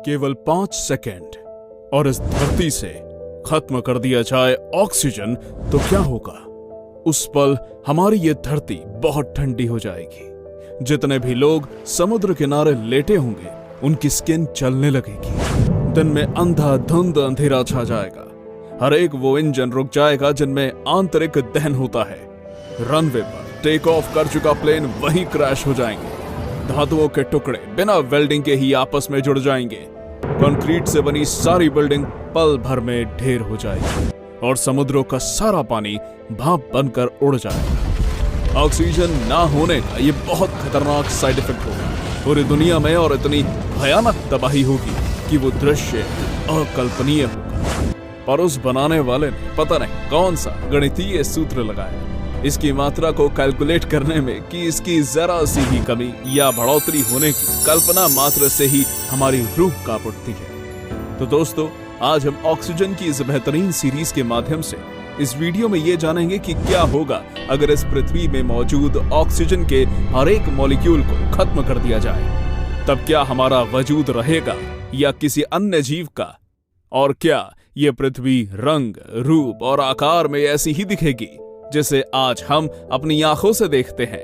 केवल 5 सेकंड और इस धरती से खत्म कर दिया जाए ऑक्सीजन तो क्या होगा? उस पल हमारी ये धरती बहुत ठंडी हो जाएगी। जितने भी लोग समुद्र किनारे लेटे होंगे उनकी स्किन जलने लगेगी। दिन में अंधाधुंध अंधेरा छा जाएगा। हर एक वो इंजन रुक जाएगा जिनमें आंतरिक दहन होता है। रनवे पर टेक ऑफ कर चुका प्लेन वहीं क्रैश हो जाएंगे। धातुओं के टुकड़े बिना वेल्डिंग के ही आपस में जुड़ जाएंगे। कंक्रीट से बनी सारी बिल्डिंग पल भर में ढेर हो जाएगी और समुद्रों का सारा पानी भाप बनकर उड़ जाएगा। ऑक्सीजन ना होने का ये बहुत खतरनाक साइड इफेक्ट होगा पूरी दुनिया में, और इतनी भयानक तबाही होगी कि वो दृश्य अकल्पनीय होगा। पर उस बनाने वाले ने पता नहीं कौन सा गणितीय सूत्र लगाया इसकी मात्रा को कैलकुलेट करने में कि इसकी जरा सी भी कमी या बढ़ोतरी होने की कल्पना मात्र से ही हमारी रूह कांप उठती है। तो दोस्तों, आज हम ऑक्सीजन की इस बेहतरीन सीरीज के माध्यम से इस वीडियो में ये जानेंगे कि क्या होगा अगर इस पृथ्वी में मौजूद ऑक्सीजन के हर एक मॉलिक्यूल को खत्म कर दिया जाए। तब क्या हमारा वजूद रहेगा या किसी अन्य जीव का? और क्या ये पृथ्वी रंग, रूप और आकार में ऐसी ही दिखेगी जिसे आज हम अपनी आंखों से देखते हैं?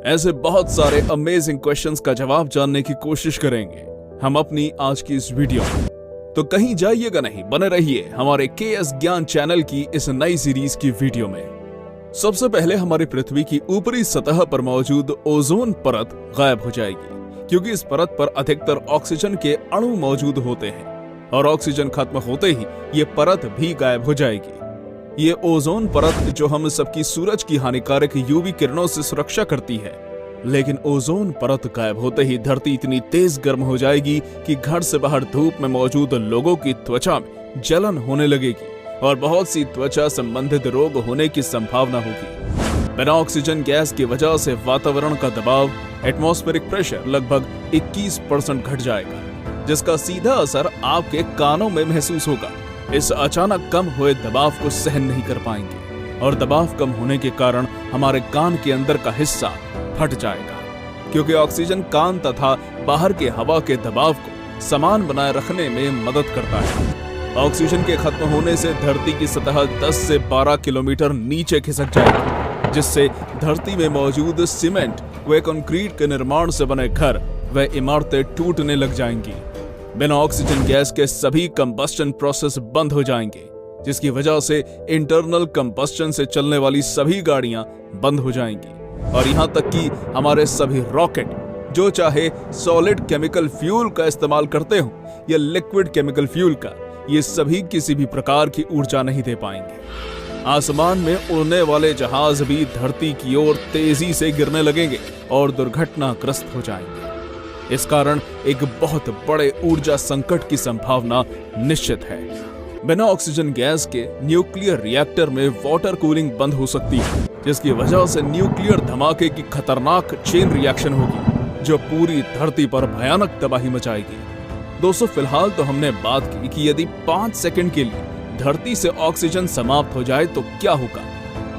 ऐसे बहुत सारे अमेजिंग क्वेश्चंस का जवाब जानने की कोशिश करेंगे हम अपनी आज की इस वीडियो में। तो कहीं जाइएगा नहीं, बने रहिए हमारे केएस ज्ञान चैनल की इस नई सीरीज की वीडियो में। सबसे पहले हमारी पृथ्वी की ऊपरी सतह पर मौजूद ओजोन परत गायब हो जाएगी, क्योंकि इस परत पर अधिकतर ऑक्सीजन के अणु मौजूद होते हैं और ऑक्सीजन खत्म होते ही ये परत भी गायब हो जाएगी। ये ओजोन परत जो हम सबकी सूरज की हानिकारक यूवी किरणों से सुरक्षा करती है, लेकिन ओजोन परत गायब होते ही धरती इतनी तेज गर्म हो जाएगी कि घर से बाहर धूप में मौजूद लोगों की त्वचा में जलन होने लगेगी और बहुत सी त्वचा संबंधित रोग होने की संभावना होगी। बिना ऑक्सीजन गैस की वजह से वातावरण का दबाव, एटमॉस्फेरिक प्रेशर लगभग 21% घट जाएगा, जिसका सीधा असर आपके कानों में महसूस होगा। इस अचानक कम हुए दबाव को सहन नहीं कर पाएंगे और दबाव कम होने के कारण हमारे कान के अंदर का हिस्सा फट जाएगा, क्योंकि ऑक्सीजन कान तथा बाहर के हवा के दबाव को समान बनाए रखने में मदद करता है। ऑक्सीजन के खत्म होने से धरती की सतह 10 से 12 किलोमीटर नीचे खिसक जाएगी, जिससे धरती में मौजूद सीमेंट व कंक्रीट के निर्माण से बने घर व इमारतें टूटने लग जाएंगी। बिना ऑक्सीजन गैस के सभी कंबस्टन प्रोसेस बंद हो जाएंगे, जिसकी वजह से इंटरनल कंबस्टन से चलने वाली सभी गाड़ियां बंद हो जाएंगी और यहां तक कि हमारे सभी रॉकेट, जो चाहे सॉलिड केमिकल फ्यूल का इस्तेमाल करते हो या लिक्विड केमिकल फ्यूल का, ये सभी किसी भी प्रकार की ऊर्जा नहीं दे पाएंगे। आसमान में उड़ने वाले जहाज भी धरती की ओर तेजी से गिरने लगेंगे और दुर्घटनाग्रस्त हो जाएंगे। इस कारण एक बहुत बड़े ऊर्जा संकट की संभावना निश्चित है। बिना ऑक्सीजन गैस के न्यूक्लियर रिएक्टर में वाटर कूलिंग बंद हो सकती है, जिसकी वजह से न्यूक्लियर धमाके की खतरनाक चेन रिएक्शन होगी जो पूरी धरती पर भयानक तबाही मचाएगी। दोस्तों, फिलहाल तो हमने बात की कि यदि 5 सेकंड के लिए धरती से ऑक्सीजन समाप्त हो जाए तो क्या होगा,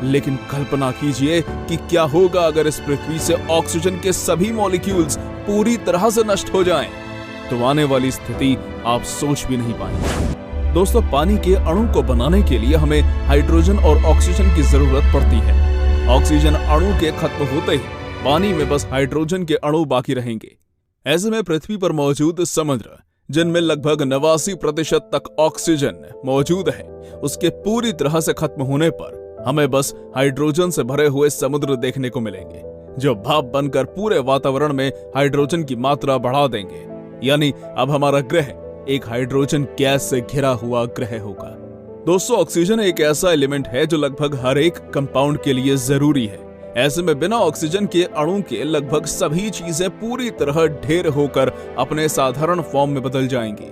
लेकिन कल्पना कीजिए कि क्या होगा अगर इस पृथ्वी से ऑक्सीजन के सभी मॉलिक्यूल्स पूरी तरह से नष्ट हो जाएं। तो आने वाली स्थिति आप सोच भी नहीं पाएंगे। दोस्तों, पानी के अणु को बनाने के लिए हमें हाइड्रोजन और ऑक्सीजन की जरूरत पड़ती है। ऑक्सीजन अणु के खत्म होते ही पानी में बस हाइड्रोजन के अणु बाकी रहेंगे। ऐसे में पृथ्वी पर मौजूद समुद्र, जिनमें लगभग 89% तक ऑक्सीजन मौजूद है, उसके पूरी तरह से खत्म होने पर हमें बस हाइड्रोजन से भरे हुए समुद्र देखने को मिलेंगे, जो भाप बनकर पूरे वातावरण में हाइड्रोजन की मात्रा बढ़ा देंगे। यानी अब हमारा ग्रह एक हाइड्रोजन गैस से घिरा हुआ ग्रह होगा। दोस्तों, ऑक्सीजन एक ऐसा एलिमेंट है जो लगभग हर एक कंपाउंड के लिए जरूरी है। ऐसे में बिना ऑक्सीजन के अणु के लगभग सभी चीजें पूरी तरह ढेर होकर अपने साधारण फॉर्म में बदल जाएंगी।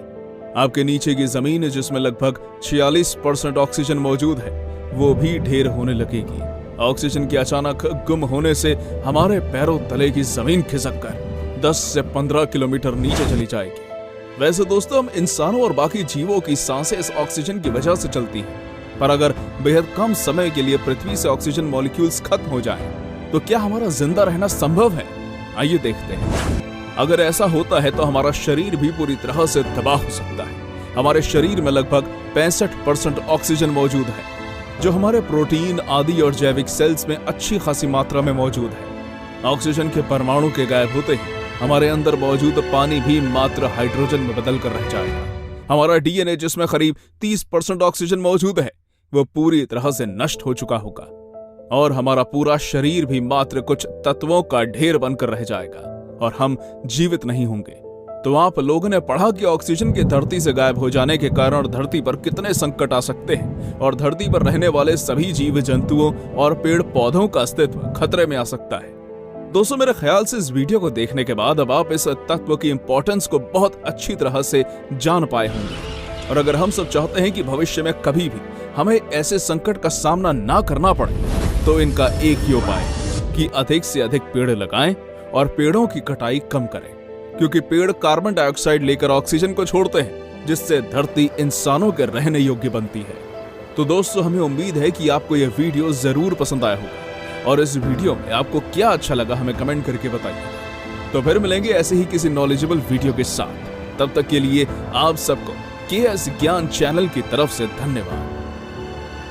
आपके नीचे की जमीन, जिसमें लगभग 46% ऑक्सीजन मौजूद है, वो भी ढेर होने लगेगी। ऑक्सीजन के अचानक गुम होने से हमारे पैरों तले की जमीन खिसककर 10 से 15 किलोमीटर नीचे चली जाएगी। वैसे दोस्तों, हम इंसानों और बाकी जीवों की सांसें इस ऑक्सीजन की वजह से चलती हैं, पर अगर बेहद कम समय के लिए पृथ्वी से ऑक्सीजन मॉलिक्यूल्स खत्म हो जाएं, तो क्या हमारा जिंदा रहना संभव है? आइए देखते हैं। अगर ऐसा होता है तो हमारा शरीर भी पूरी तरह से तबाह हो सकता है। हमारे शरीर में लगभग 65% ऑक्सीजन मौजूद है, जो हमारे प्रोटीन आदि और जैविक सेल्स में अच्छी खासी मात्रा में मौजूद है। ऑक्सीजन के परमाणु के गायब होते ही हमारे अंदर मौजूद पानी भी मात्र हाइड्रोजन में बदल कर रह जाएगा। हमारा डीएनए, जिसमें करीब 30% ऑक्सीजन मौजूद है, वो पूरी तरह से नष्ट हो चुका होगा और हमारा पूरा शरीर भी मात्र कुछ तत्वों का ढेर बनकर रह जाएगा और हम जीवित नहीं होंगे। तो आप लोगों ने पढ़ा कि ऑक्सीजन की धरती से गायब हो जाने के कारण धरती पर कितने संकट आ सकते हैं और धरती पर रहने वाले सभी जीव जंतुओं और पेड़ पौधों का अस्तित्व खतरे में आ सकता है। दोस्तों, मेरे ख्याल से इस वीडियो को देखने के बाद अब आप इस तत्व की इंपॉर्टेंस को बहुत अच्छी तरह से जान पाए होंगे। और अगर हम सब चाहते हैं कि भविष्य में कभी भी हमें ऐसे संकट का सामना ना करना पड़े, तो इनका एक ही उपाय कि अधिक से अधिक पेड़ लगाएं और पेड़ों की कटाई कम करें, क्योंकि पेड़ कार्बन डाइऑक्साइड लेकर ऑक्सीजन को छोड़ते हैं, जिससे धरती इंसानों के रहने योग्य बनती है। तो दोस्तों, हमें उम्मीद है कि आपको यह वीडियो जरूर पसंद आया होगा और इस वीडियो में आपको क्या अच्छा लगा हमें कमेंट करके बताइए। तो फिर मिलेंगे ऐसे ही किसी नॉलेजेबल वीडियो के साथ। तब तक के लिए आप सबको केएस ज्ञान चैनल की तरफ से धन्यवाद।